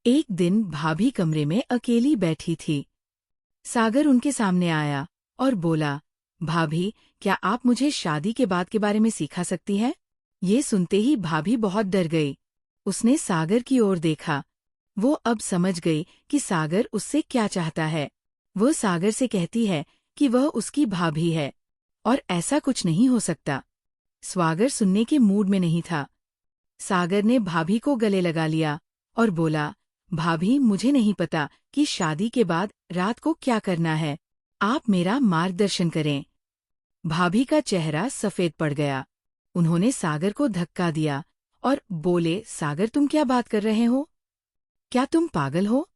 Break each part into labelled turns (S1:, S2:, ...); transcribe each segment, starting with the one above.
S1: एक दिन भाभी कमरे में अकेली बैठी थी। सागर उनके सामने आया और बोला, भाभी, क्या आप मुझे शादी के बाद के बारे में सिखा सकती हैं? ये सुनते ही भाभी बहुत डर गई। उसने सागर की ओर देखा। वो अब समझ गई कि सागर उससे क्या चाहता है। वो सागर से कहती है कि वह उसकी भाभी है और ऐसा कुछ नहीं हो सकता। सागर सुनने के मूड में नहीं था। सागर ने भाभी को गले लगा लिया और बोला, भाभी, मुझे नहीं पता कि शादी के बाद रात को क्या करना है। आप मेरा मार्गदर्शन करें। भाभी का चेहरा सफेद पड़ गया। उन्होंने सागर को धक्का दिया और बोले, सागर, तुम क्या बात कर रहे हो? क्या तुम पागल हो?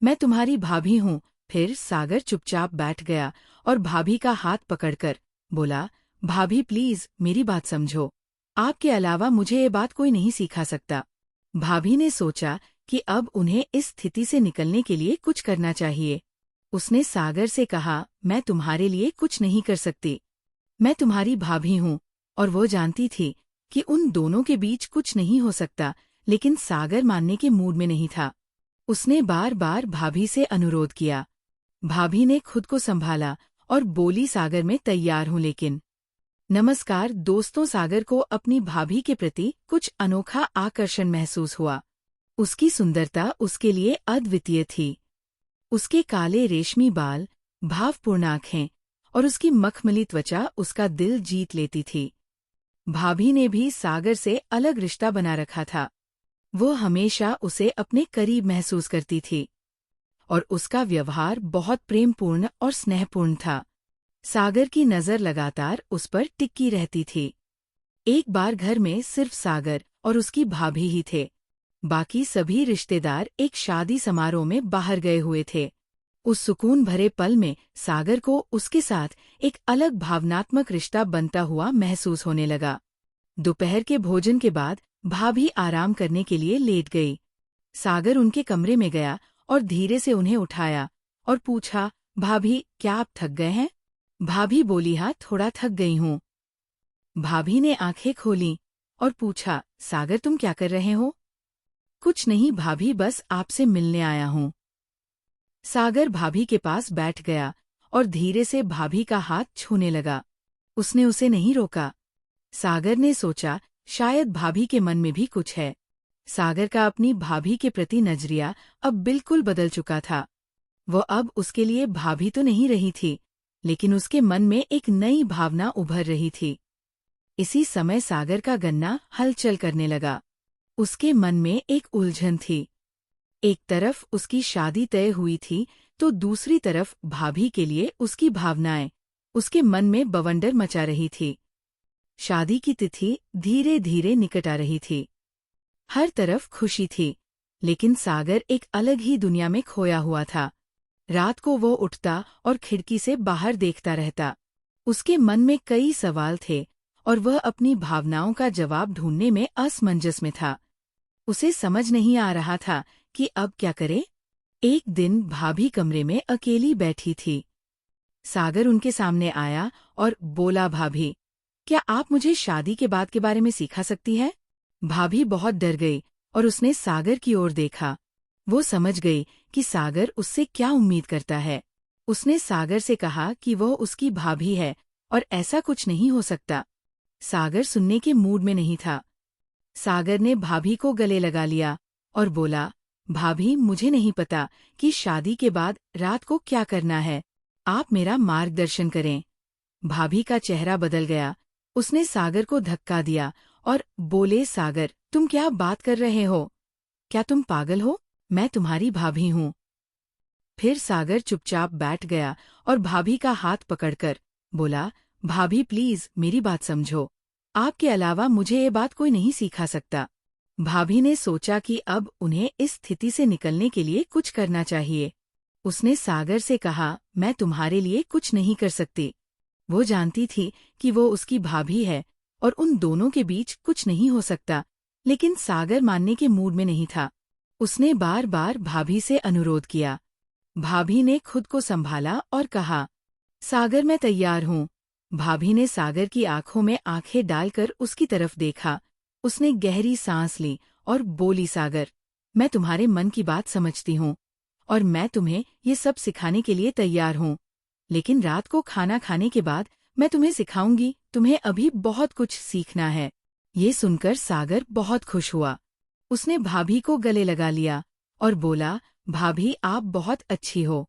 S1: मैं तुम्हारी भाभी हूँ। फिर सागर चुपचाप बैठ गया और भाभी का हाथ पकड़कर बोला, भाभी प्लीज मेरी बात समझो। आपके अलावा मुझे ये बात कोई नहीं सिखा सकता। भाभी ने सोचा कि अब उन्हें इस स्थिति से निकलने के लिए कुछ करना चाहिए। उसने सागर से कहा, मैं तुम्हारे लिए कुछ नहीं कर सकती। मैं तुम्हारी भाभी हूँ। और वो जानती थी कि उन दोनों के बीच कुछ नहीं हो सकता, लेकिन सागर मानने के मूड में नहीं था। उसने बार बार भाभी से अनुरोध किया। भाभी ने खुद को संभाला और बोली, सागर, मैं तैयार हूँ, लेकिन। नमस्कार दोस्तों। सागर को अपनी भाभी के प्रति कुछ अनोखा आकर्षण महसूस हुआ। उसकी सुंदरता उसके लिए अद्वितीय थी। उसके काले रेशमी बाल, भावपूर्ण आंखें और उसकी मखमली त्वचा उसका दिल जीत लेती थी। भाभी ने भी सागर से अलग रिश्ता बना रखा था। वो हमेशा उसे अपने करीब महसूस करती थी और उसका व्यवहार बहुत प्रेमपूर्ण और स्नेहपूर्ण था। सागर की नज़र लगातार उस पर टिकी रहती थी। एक बार घर में सिर्फ सागर और उसकी भाभी ही थे। बाकी सभी रिश्तेदार एक शादी समारोह में बाहर गए हुए थे। उस सुकून भरे पल में सागर को उसके साथ एक अलग भावनात्मक रिश्ता बनता हुआ महसूस होने लगा। दोपहर के भोजन के बाद भाभी आराम करने के लिए लेट गई। सागर उनके कमरे में गया और धीरे से उन्हें उठाया और पूछा, भाभी, क्या आप थक गए हैं? भाभी बोली, हाँ, थोड़ा थक गई हूँ। भाभी ने आंखें खोलीं और पूछा, सागर, तुम क्या कर रहे हो? कुछ नहीं भाभी, बस आपसे मिलने आया हूँ। सागर भाभी के पास बैठ गया और धीरे से भाभी का हाथ छूने लगा। उसने उसे नहीं रोका। सागर ने सोचा, शायद भाभी के मन में भी कुछ है। सागर का अपनी भाभी के प्रति नजरिया अब बिल्कुल बदल चुका था। वो अब उसके लिए भाभी तो नहीं रही थी, लेकिन उसके मन में एक नई भावना उभर रही थी। इसी समय सागर का गन्ना हलचल करने लगा। उसके मन में एक उलझन थी। एक तरफ उसकी शादी तय हुई थी, तो दूसरी तरफ भाभी के लिए उसकी भावनाएं उसके मन में बवंडर मचा रही थी। शादी की तिथि धीरे धीरे निकट आ रही थी। हर तरफ खुशी थी, लेकिन सागर एक अलग ही दुनिया में खोया हुआ था। रात को वो उठता और खिड़की से बाहर देखता रहता। उसके मन में कई सवाल थे और वह अपनी भावनाओं का जवाब ढूंढने में असमंजस में था। उसे समझ नहीं आ रहा था कि अब क्या करे। एक दिन भाभी कमरे में अकेली बैठी थी। सागर उनके सामने आया और बोला, भाभी, क्या आप मुझे शादी के बाद के बारे में सिखा सकती है? भाभी बहुत डर गई और उसने सागर की ओर देखा। वो समझ गई कि सागर उससे क्या उम्मीद करता है। उसने सागर से कहा कि वह उसकी भाभी है और ऐसा कुछ नहीं हो सकता। सागर सुनने के मूड में नहीं था। सागर ने भाभी को गले लगा लिया और बोला, भाभी, मुझे नहीं पता कि शादी के बाद रात को क्या करना है। आप मेरा मार्गदर्शन करें। भाभी का चेहरा बदल गया। उसने सागर को धक्का दिया और बोले, सागर, तुम क्या बात कर रहे हो? क्या तुम पागल हो? मैं तुम्हारी भाभी हूँ। फिर सागर चुपचाप बैठ गया और भाभी का हाथ पकड़कर बोला, भाभी प्लीज मेरी बात समझो। आपके अलावा मुझे ये बात कोई नहीं सिखा सकता। भाभी ने सोचा कि अब उन्हें इस स्थिति से निकलने के लिए कुछ करना चाहिए। उसने सागर से कहा, मैं तुम्हारे लिए कुछ नहीं कर सकती। वो जानती थी कि वो उसकी भाभी है और उन दोनों के बीच कुछ नहीं हो सकता, लेकिन सागर मानने के मूड में नहीं था। उसने बार बार भाभी से अनुरोध किया। भाभी ने खुद को संभाला और कहा, सागर, मैं तैयार हूँ। भाभी ने सागर की आंखों में आंखें डालकर उसकी तरफ देखा। उसने गहरी सांस ली और बोली, सागर, मैं तुम्हारे मन की बात समझती हूँ और मैं तुम्हें ये सब सिखाने के लिए तैयार हूँ। लेकिन रात को खाना खाने के बाद मैं तुम्हें सिखाऊंगी, तुम्हें अभी बहुत कुछ सीखना है। ये सुनकर सागर बहुत खुश हुआ। उसने भाभी को गले लगा लिया और बोला, भाभी आप बहुत अच्छी हो।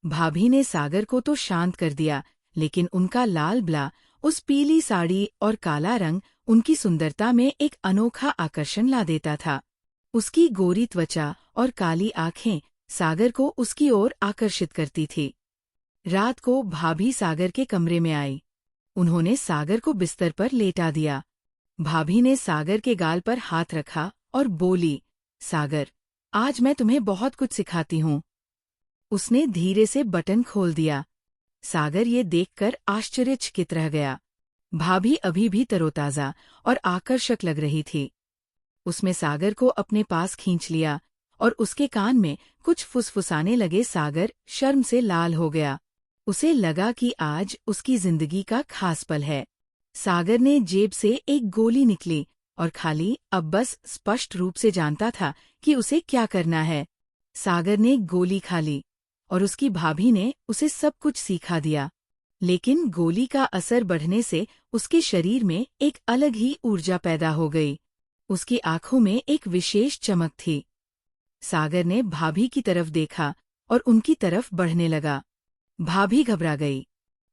S1: भाभी ने सागर को तो शांत कर दिया, लेकिन उनका लाल ब्ला, उस पीली साड़ी और काला रंग उनकी सुंदरता में एक अनोखा आकर्षण ला देता था। उसकी गोरी त्वचा और काली आंखें सागर को उसकी ओर आकर्षित करती थी। रात को भाभी सागर के कमरे में आई। उन्होंने सागर को बिस्तर पर लेटा दिया। भाभी ने सागर के गाल पर हाथ रखा और बोली, सागर, आज मैं तुम्हें बहुत कुछ सिखाती हूँ। उसने धीरे से बटन खोल दिया। सागर ये देखकर आश्चर्यचकित रह गया। भाभी अभी भी तरोताजा और आकर्षक लग रही थी। उसने सागर को अपने पास खींच लिया और उसके कान में कुछ फुसफुसाने लगे। सागर शर्म से लाल हो गया। उसे लगा कि आज उसकी जिंदगी का खास पल है। सागर ने जेब से एक गोली निकली और खाली, अब बस स्पष्ट रूप से जानता था कि उसे क्या करना है। सागर ने गोली खा ली और उसकी भाभी ने उसे सब कुछ सिखा दिया। लेकिन गोली का असर बढ़ने से उसके शरीर में एक अलग ही ऊर्जा पैदा हो गई। उसकी आंखों में एक विशेष चमक थी। सागर ने भाभी की तरफ देखा और उनकी तरफ बढ़ने लगा। भाभी घबरा गई।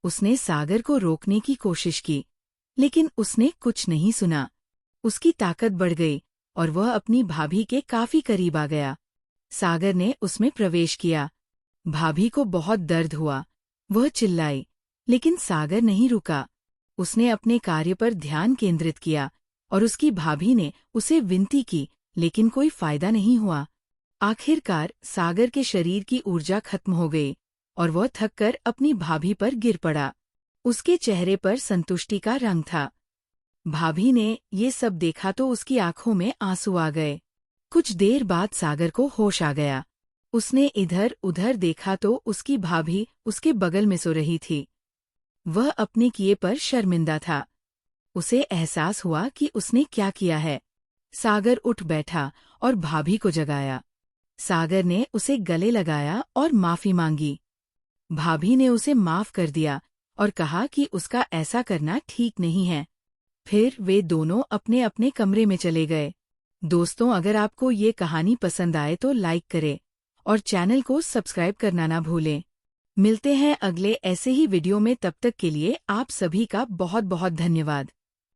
S1: उसने सागर को रोकने की कोशिश की, लेकिन उसने कुछ नहीं सुना। उसकी ताकत बढ़ गई और वह अपनी भाभी के काफी करीब आ गया। सागर ने उसमें प्रवेश किया। भाभी को बहुत दर्द हुआ। वह चिल्लाई, लेकिन सागर नहीं रुका। उसने अपने कार्य पर ध्यान केंद्रित किया और उसकी भाभी ने उसे विनती की, लेकिन कोई फायदा नहीं हुआ। आखिरकार सागर के शरीर की ऊर्जा खत्म हो गई और वह थककर अपनी भाभी पर गिर पड़ा। उसके चेहरे पर संतुष्टि का रंग था। भाभी ने ये सब देखा तो उसकी आंखों में आंसू आ गए। कुछ देर बाद सागर को होश आ गया। उसने इधर उधर देखा तो उसकी भाभी उसके बगल में सो रही थी। वह अपने किए पर शर्मिंदा था। उसे एहसास हुआ कि उसने क्या किया है। सागर उठ बैठा और भाभी को जगाया। सागर ने उसे गले लगाया और माफी मांगी। भाभी ने उसे माफ कर दिया और कहा कि उसका ऐसा करना ठीक नहीं है। फिर वे दोनों अपने अपने कमरे में चले गए। दोस्तों, अगर आपको ये कहानी पसंद आए तो लाइक करें और चैनल को सब्सक्राइब करना ना भूलें। मिलते हैं अगले ऐसे ही वीडियो में, तब तक के लिए आप सभी का बहुत बहुत धन्यवाद।